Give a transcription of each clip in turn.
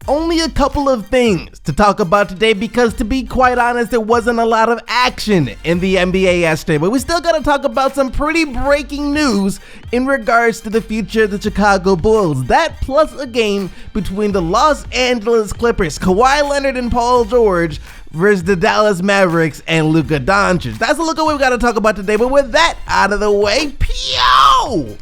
Only a couple of things to talk about today because, to be quite honest, there wasn't a lot of action in the NBA yesterday, but we still gotta talk about some pretty breaking news in regards to the future of the Chicago Bulls. That plus a game between the Los Angeles Clippers, Kawhi Leonard and Paul George, versus the Dallas Mavericks and Luka Doncic. That's a look at what we gotta talk about today, but with that out of the way, pew!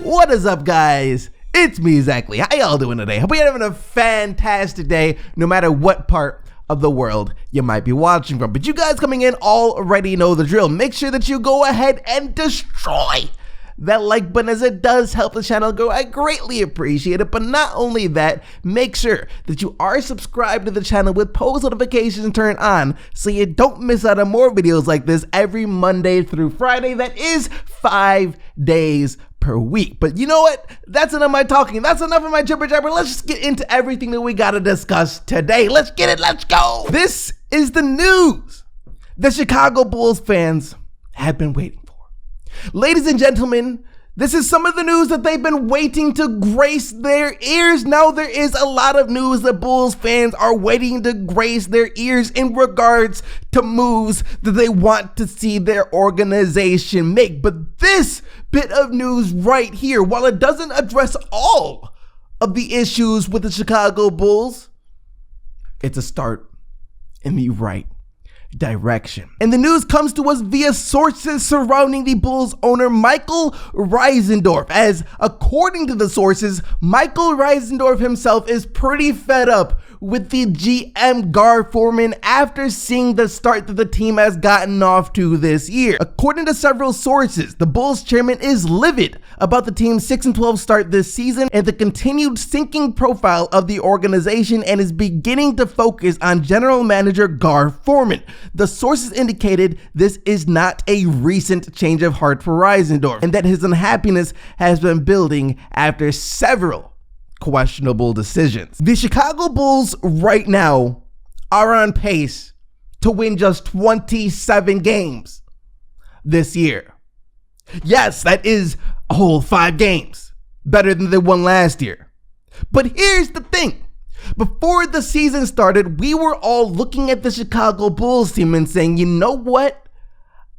What is up, guys? It's me, exactly. How y'all doing today? Hope you're having a fantastic day, no matter what part of the world you might be watching from. But you guys coming in already know the drill. Make sure that you go ahead and destroy that like button, as it does help the channel grow. I greatly appreciate it. But not only that, make sure that you are subscribed to the channel with post notifications turned on so you don't miss out on more videos like this every Monday through Friday. That is 5 days per week. But you know what? That's enough of my talking. That's enough of my jibber jabber. Let's just get into everything that we gotta discuss today. Let's get it. Let's go. This is the news the Chicago Bulls fans have been waiting for. Ladies and gentlemen, this is some of the news that they've been waiting to grace their ears. Now, there is a lot of news that Bulls fans are waiting to grace their ears in regards to moves that they want to see their organization make. But this bit of news right here, while it doesn't address all of the issues with the Chicago Bulls, it's a start in the right direction. And the news comes to us via sources surrounding the Bulls owner Michael Reisendorf, as according to the sources, Michael Reisendorf himself is pretty fed up with the GM Gar Forman after seeing the start that the team has gotten off to this year. According to several sources, the Bulls chairman is livid about the team's 6-12 start this season and the continued sinking profile of the organization, and is beginning to focus on general manager Gar Forman. The sources indicated this is not a recent change of heart for Reisendorf, and that his unhappiness has been building after several questionable decisions. The Chicago Bulls right now are on pace to win just 27 games this year. Yes, that is a whole 5 games better than they won last year. But here's the thing. Before the season started, we were all looking at the Chicago Bulls team and saying, you know what?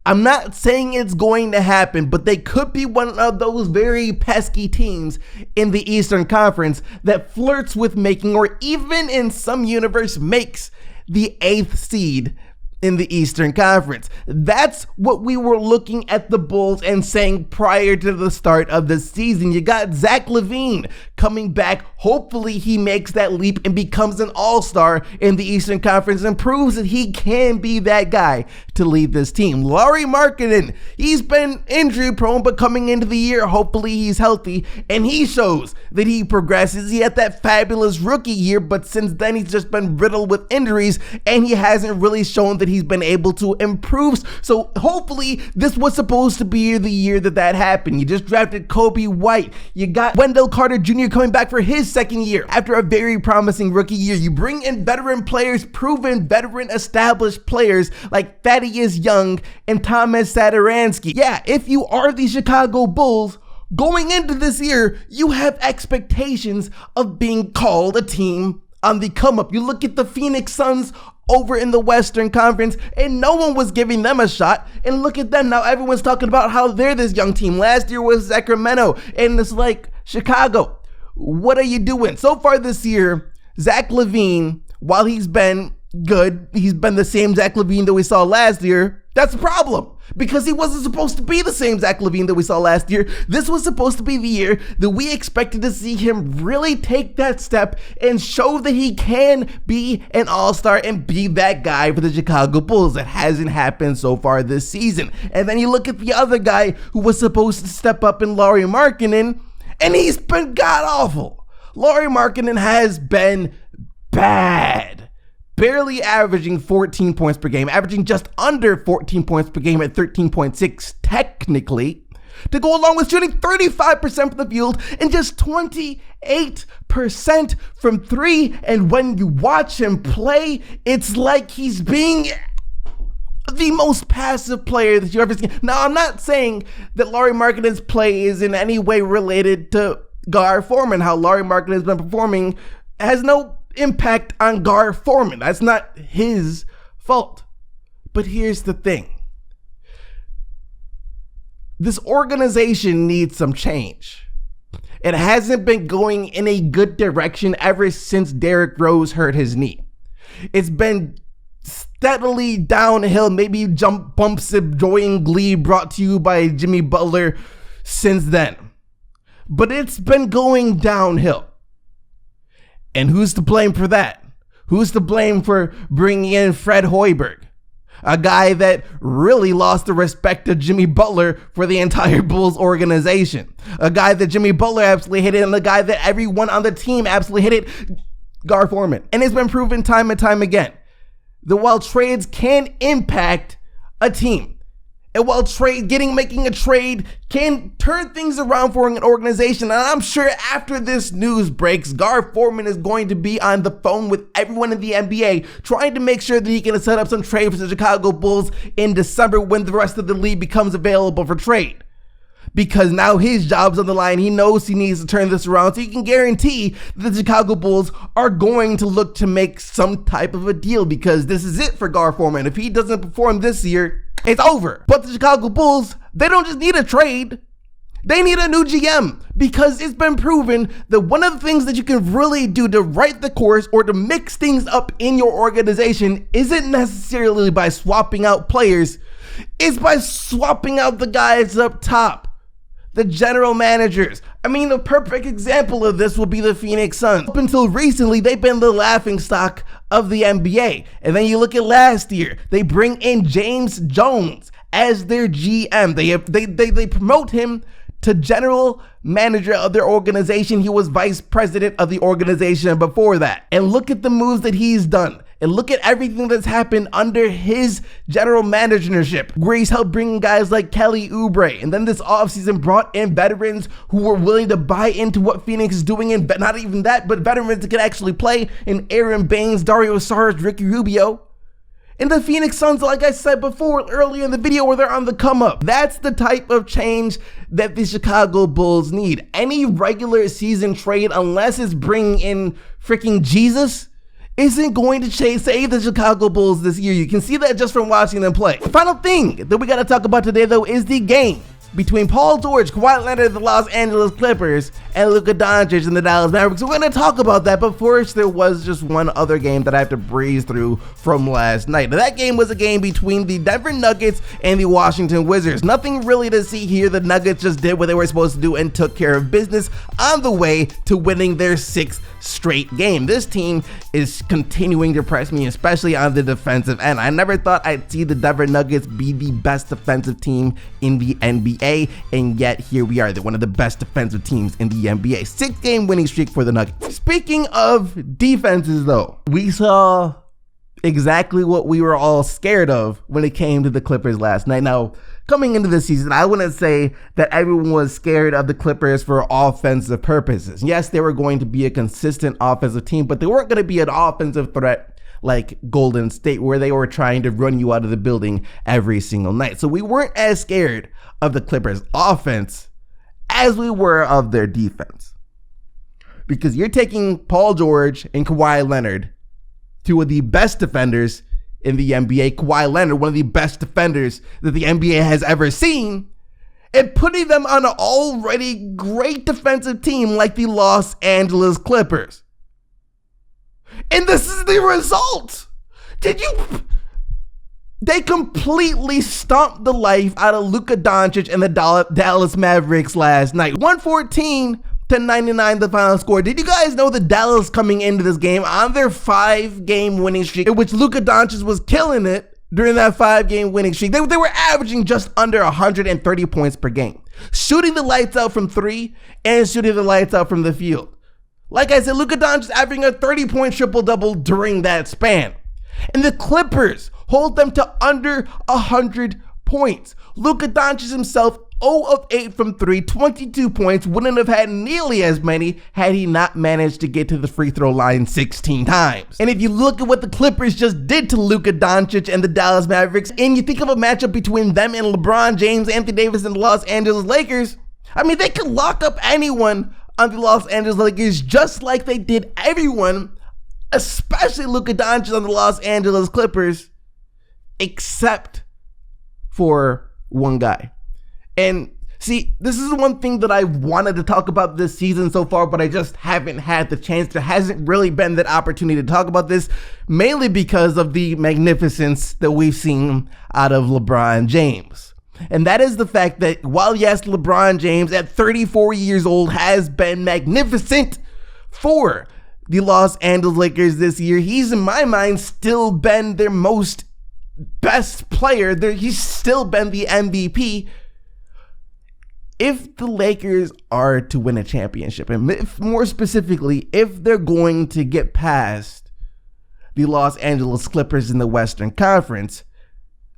I'm not saying it's going to happen, but they could be one of those very pesky teams in the Eastern Conference that flirts with making, or even in some universe makes, the 8th seed in the Eastern Conference. That's what we were looking at the Bulls and saying prior to the start of the season. You got Zach LaVine coming back. Hopefully he makes that leap and becomes an all-star in the Eastern Conference and proves that he can be that guy to lead this team. Lauri Markkanen, he's been injury prone, but coming into the year, hopefully he's healthy and he shows that he progresses. He had that fabulous rookie year, but since then he's just been riddled with injuries and he hasn't really shown that he's been able to improve. So hopefully this was supposed to be the year that happened. You just drafted Kobe White. You got Wendell Carter Jr. coming back for his second year after a very promising rookie year. You bring in veteran players, proven veteran established players like Thaddeus Young and Thomas Satoransky. Yeah, if you are the Chicago Bulls, going into this year, you have expectations of being called a team on the come up. You look at the Phoenix Suns over in the Western Conference, and no one was giving them a shot. And look at them now. Everyone's talking about how they're this young team. Last year was Sacramento, and it's like, Chicago, what are you doing? So far this year, Zach LaVine, while he's been good, he's been the same Zach LaVine that we saw last year. That's a problem, because he wasn't supposed to be the same Zach LaVine that we saw last year. This was supposed to be the year that we expected to see him really take that step and show that he can be an all-star and be that guy for the Chicago Bulls. That hasn't happened so far this season. And then you look at the other guy who was supposed to step up in Lauri Markkanen, and he's been god-awful. Lauri Markkanen has been bad. Barely averaging 14 points per game, averaging just under 14 points per game at 13.6 technically, to go along with shooting 35% from the field and just 28% from 3. And when you watch him play, it's like he's being the most passive player that you've ever seen. Now, I'm not saying that Lauri Markkanen's play is in any way related to Gar Forman. How Lauri Markkanen has been performing has no impact on Gar Forman. That's not his fault. But here's the thing. This organization needs some change. It hasn't been going in a good direction ever since Derrick Rose hurt his knee. It's been steadily downhill, maybe jump bumps of joy and glee brought to you by Jimmy Butler since then. But it's been going downhill. And who's to blame for that? Who's to blame for bringing in Fred Hoiberg? A guy that really lost the respect of Jimmy Butler for the entire Bulls organization. A guy that Jimmy Butler absolutely hated, and a guy that everyone on the team absolutely hated, Gar Forman. And it's been proven time and time again that while trades can impact a team, and while making a trade can turn things around for an organization, and I'm sure after this news breaks, Gar Forman is going to be on the phone with everyone in the NBA trying to make sure that he can set up some trade for the Chicago Bulls in December when the rest of the league becomes available for trade. Because now his job's on the line. He knows he needs to turn this around, so he can guarantee that the Chicago Bulls are going to look to make some type of a deal, because this is it for Gar Forman. If he doesn't perform this year, it's over. But the Chicago Bulls, they don't just need a trade. They need a new GM, because it's been proven that one of the things that you can really do to right the course or to mix things up in your organization isn't necessarily by swapping out players. It's by swapping out the guys up top. The general managers. I mean, the perfect example of this will be the Phoenix Suns. Up until recently, they've been the laughingstock of the NBA. And then you look at last year, they bring in James Jones as their GM. They promote him to general manager of their organization. He was vice president of the organization before that. And look at the moves that he's done. And look at everything that's happened under his general managership, where he's helped bring guys like Kelly Oubre. And then this offseason brought in veterans who were willing to buy into what Phoenix is doing. And not even that, but veterans that can actually play in Aaron Baines, Dario Saric, Ricky Rubio. And the Phoenix Suns, like I said before earlier in the video, where they're on the come up. That's the type of change that the Chicago Bulls need. Any regular season trade, unless it's bringing in freaking Jesus, isn't going to save the Chicago Bulls this year. You can see that just from watching them play. The final thing that we got to talk about today, though, is the game between Paul George, Kawhi Leonard, the Los Angeles Clippers, and Luka Doncic and the Dallas Mavericks. We're going to talk about that, but first, there was just one other game that I have to breeze through from last night. Now, that game was a game between the Denver Nuggets and the Washington Wizards. Nothing really to see here. The Nuggets just did what they were supposed to do and took care of business on the way to winning their 6th straight game. This team is continuing to impress me, especially on the defensive end. I never thought I'd see the Denver Nuggets be the best defensive team in the NBA, and yet here we are. They're one of the best defensive teams in the NBA. 6-game winning streak for the Nuggets. Speaking of defenses, though, we saw exactly what we were all scared of when it came to the Clippers last night. Now, coming into the season, I wouldn't say that everyone was scared of the Clippers for offensive purposes. Yes, they were going to be a consistent offensive team, but they weren't going to be an offensive threat like Golden State, where they were trying to run you out of the building every single night. So we weren't as scared of the Clippers' offense as we were of their defense. Because you're taking Paul George and Kawhi Leonard, two of the best defenders in the NBA, Kawhi Leonard, one of the best defenders that the NBA has ever seen, and putting them on an already great defensive team like the Los Angeles Clippers. And this is the result. They completely stomped the life out of Luka Doncic and the Dallas Mavericks last night. 114-99 the final score. Did you guys know that Dallas coming into this game on their 5-game winning streak, in which Luka Doncic was killing it during that 5-game winning streak, they were averaging just under 130 points per game, shooting the lights out from 3 and shooting the lights out from the field. Like I said, Luka Doncic averaging a 30-point triple-double during that span. And the Clippers hold them to under 100 points. Luka Doncic himself 0 of 8 from 3, 22 points, wouldn't have had nearly as many had he not managed to get to the free throw line 16 times. And if you look at what the Clippers just did to Luka Doncic and the Dallas Mavericks, and you think of a matchup between them and LeBron James, Anthony Davis, and the Los Angeles Lakers, I mean, they could lock up anyone on the Los Angeles Lakers just like they did everyone especially Luka Doncic on the Los Angeles Clippers, except for one guy. And see, this is one thing that I wanted to talk about this season so far, but I just haven't had the chance. There hasn't really been that opportunity to talk about this, mainly because of the magnificence that we've seen out of LeBron James. And that is the fact that while, yes, LeBron James at 34 years old has been magnificent for the Los Angeles Lakers this year, he's, in my mind, still been their most best player. He's still been the MVP. If the Lakers are to win a championship, and if, more specifically, if they're going to get past the Los Angeles Clippers in the Western Conference,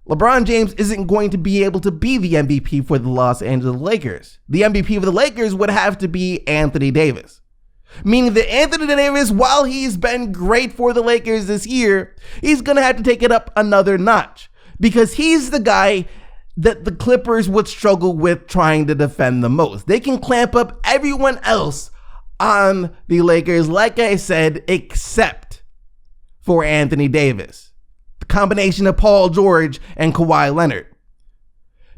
LeBron James isn't going to be able to be the MVP for the Los Angeles Lakers. The MVP of the Lakers would have to be Anthony Davis. Meaning that Anthony Davis, while he's been great for the Lakers this year, he's going to have to take it up another notch, because he's the guy that the Clippers would struggle with trying to defend the most. They can clamp up everyone else on the Lakers, like I said, except for Anthony Davis. The combination of Paul George and Kawhi Leonard.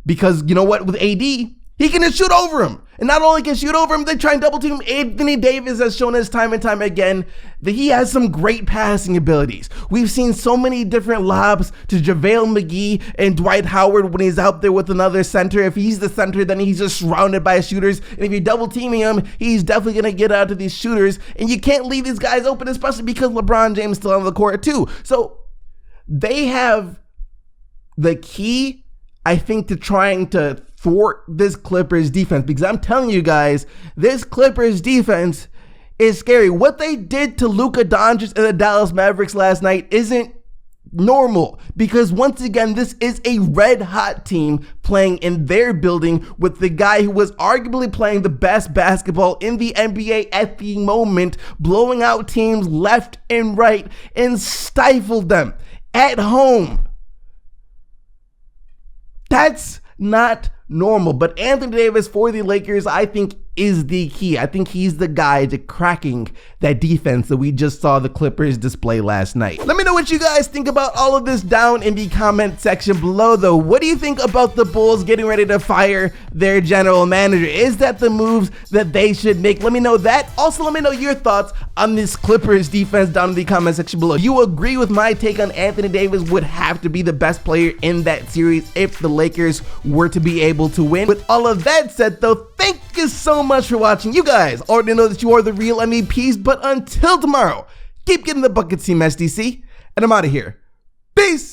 Because you know what, with AD, he can just shoot over him. And not only can shoot over him, they try and double team him. Anthony Davis has shown us time and time again that he has some great passing abilities. We've seen so many different lobs to JaVale McGee and Dwight Howard when he's out there with another center. If he's the center, then he's just surrounded by shooters. And if you're double teaming him, he's definitely going to get out to these shooters. And you can't leave these guys open, especially because LeBron James is still on the court too. So they have the key, I think, to trying to thwart this Clippers defense, because I'm telling you guys, this Clippers defense is scary. What they did to Luka Doncic and the Dallas Mavericks last night isn't normal, because once again, this is a red hot team playing in their building with the guy who was arguably playing the best basketball in the NBA at the moment, blowing out teams left and right and stifled them at home. That's not normal. But Anthony Davis for the Lakers, I think, is the key. I think he's the guy to cracking that defense that we just saw the Clippers display last night. Let me know what you guys think about all of this down in the comment section below, though. What do you think about the Bulls getting ready to fire their general manager? Is that the moves that they should make? Let me know that. Also, let me know your thoughts on this Clippers defense down in the comment section below. You agree with my take on Anthony Davis would have to be the best player in that series if the Lakers were to be able to win? With all of that said, though, thank you so much for watching. You guys already know that you are the real MVPs, but until tomorrow, keep getting the buckets, Team SDC, and I'm out of here.